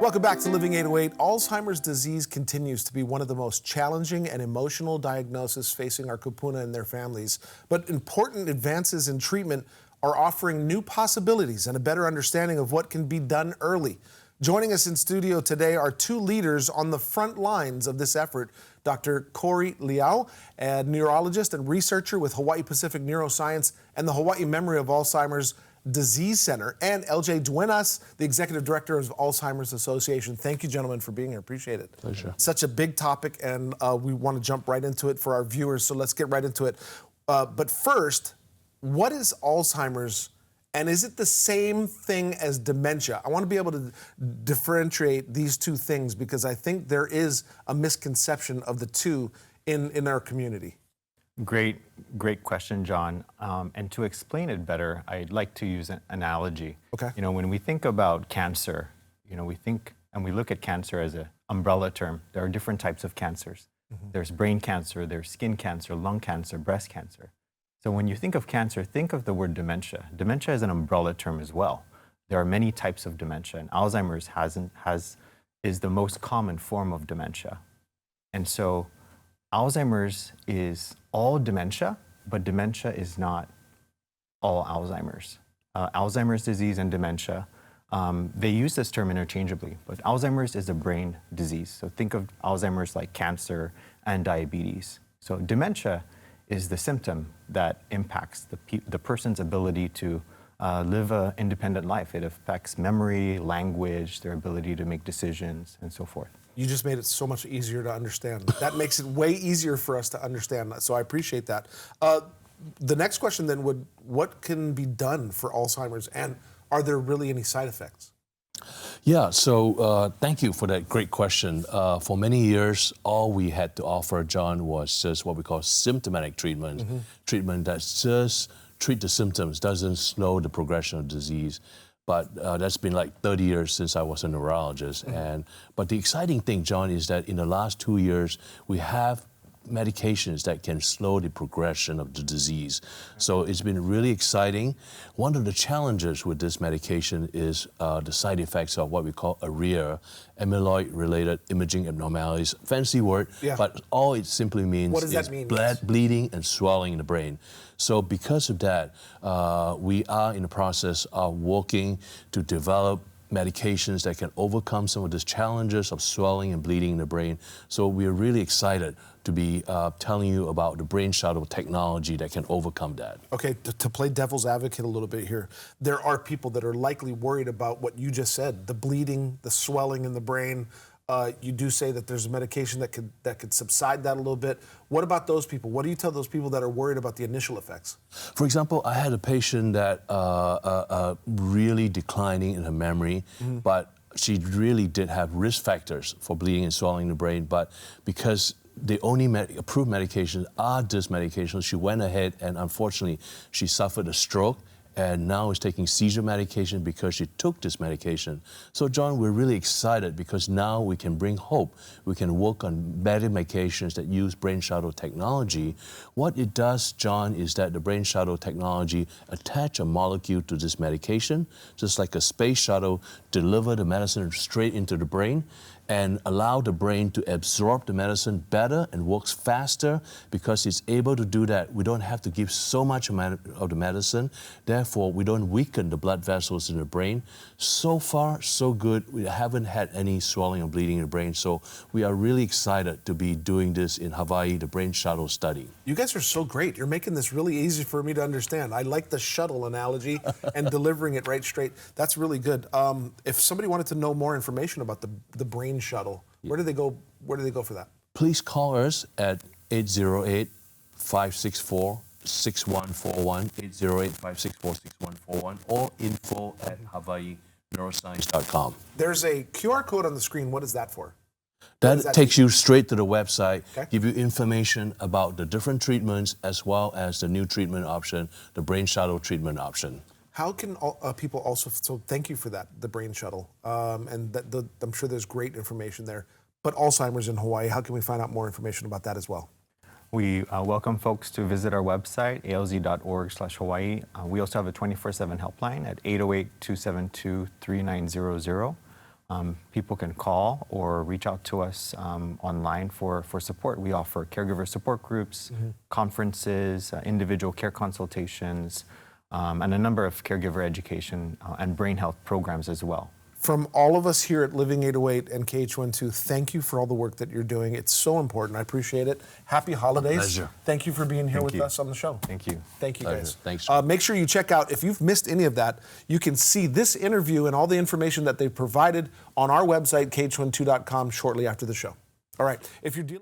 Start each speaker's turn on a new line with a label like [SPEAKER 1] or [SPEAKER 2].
[SPEAKER 1] Welcome back to Living 808. Alzheimer's disease continues to be one of the most challenging and emotional diagnoses facing our kupuna and their families. But important advances in treatment are offering new possibilities and a better understanding of what can be done early. Joining us in studio today are two leaders on the front lines of this effort. Dr. Corey Liao, a neurologist and researcher with Hawaii Pacific Neuroscience and the Hawaii Memory of Alzheimer's Disease Center, and LJ Duenas, the Executive Director of Alzheimer's Association. Thank you, gentlemen, for being here. Appreciate it.
[SPEAKER 2] Pleasure.
[SPEAKER 1] Such a big topic, and we want to jump right into it for our viewers, so let's get right into it. But first, what is Alzheimer's, and is it the same thing as dementia? I want to be able to differentiate these two things because I think there is a misconception of the two in our community.
[SPEAKER 3] Great question, John. And to explain it better, I'd like to use an analogy.
[SPEAKER 1] Okay.
[SPEAKER 3] You know, when we think about cancer, you know, we look at cancer as an umbrella term. There are different types of cancers. Mm-hmm. There's brain cancer, there's skin cancer, lung cancer, breast cancer. So when you think of cancer, think of the word dementia. Dementia is an umbrella term as well. There are many types of dementia, and Alzheimer's is the most common form of dementia. And so Alzheimer's is all dementia, but dementia is not all Alzheimer's. Alzheimer's disease and dementia, they use this term interchangeably, but Alzheimer's is a brain disease. So think of Alzheimer's like cancer and diabetes. So dementia is the symptom that impacts the person's ability to live an independent life. It affects memory, language, their ability to make decisions, and so forth.
[SPEAKER 1] You just made it so much easier to understand. That makes it way easier for us to understand, so I appreciate that. The next question then what can be done for Alzheimer's, and are there really any side effects?
[SPEAKER 2] Yeah, so thank you for that great question. For many years, all we had to offer, John, was just what we call symptomatic treatment, mm-hmm. treatment that just treats the symptoms, doesn't slow the progression of disease. But that's been like 30 years since I was a neurologist. Mm-hmm. But the exciting thing, John, is that in the last 2 years, we have medications that can slow the progression of the disease. So it's been really exciting. One of the challenges with this medication is the side effects of what we call ARIA, Amyloid Related Imaging Abnormalities. Fancy word, yeah. But all it simply means is bleeding and swelling in the brain. So because of that, we are in the process of working to develop medications that can overcome some of these challenges of swelling and bleeding in the brain. So we're really excited to be telling you about the Brainshuttle technology that can overcome that. Okay,
[SPEAKER 1] to play devil's advocate a little bit here, there are people that are likely worried about what you just said, the bleeding, the swelling in the brain. You do say that there's a medication that could subside that a little bit. What about those people? What do you tell those people that are worried about the initial effects?
[SPEAKER 2] For example, I had a patient that really declining in her memory, mm-hmm. but she really did have risk factors for bleeding and swelling in the brain, but because the only approved medications are this medication, she went ahead and unfortunately she suffered a stroke and now is taking seizure medication because she took this medication. So John, we're really excited because now we can bring hope. We can work on better medications that use Brainshuttle technology. What it does, John, is that the Brainshuttle technology attach a molecule to this medication, just like a space shuttle, deliver the medicine straight into the brain and allow the brain to absorb the medicine better and works faster. Because it's able to do that, we don't have to give so much of the medicine. Therefore, we don't weaken the blood vessels in the brain. So far, so good. We haven't had any swelling or bleeding in the brain. So we are really excited to be doing this in Hawaii, the Brainshuttle study.
[SPEAKER 1] You guys are so great. You're making this really easy for me to understand. I like the shuttle analogy and delivering it right straight. That's really good. If somebody wanted to know more information about the Brainshuttle, where do they go for that?
[SPEAKER 2] Please call us at 808-564-6141, 808-564-6141, or info@hawaiineuroscience.com.
[SPEAKER 1] There's a QR code on the screen. What is that for?
[SPEAKER 2] That takes you straight to the website, okay. Give you information about the different treatments as well as the new treatment option, the Brainshuttle treatment option.
[SPEAKER 1] How can people also, so thank you for that, the Brainshuttle, and I'm sure there's great information there, but Alzheimer's in Hawaii, how can we find out more information about that as well?
[SPEAKER 3] We welcome folks to visit our website, alz.org/Hawaii. We also have a 24/7 helpline at 808-272-3900. People can call or reach out to us online for support. We offer caregiver support groups, conferences, individual care consultations, and a number of caregiver education and brain health programs as well.
[SPEAKER 1] From all of us here at Living 808 and KH12, thank you for all the work that you're doing. It's so important. I appreciate it. Happy holidays.
[SPEAKER 2] Pleasure.
[SPEAKER 1] Thank you for being here
[SPEAKER 3] Thank
[SPEAKER 1] with
[SPEAKER 3] you.
[SPEAKER 1] us on the show.
[SPEAKER 3] Thank you.
[SPEAKER 1] Thank you,
[SPEAKER 2] Pleasure.
[SPEAKER 1] guys.
[SPEAKER 2] Thanks.
[SPEAKER 1] Make sure you check out, if you've missed any of that, you can see this interview and all the information that they provided on our website, kh12.com, shortly after the show. All right. If you're dealing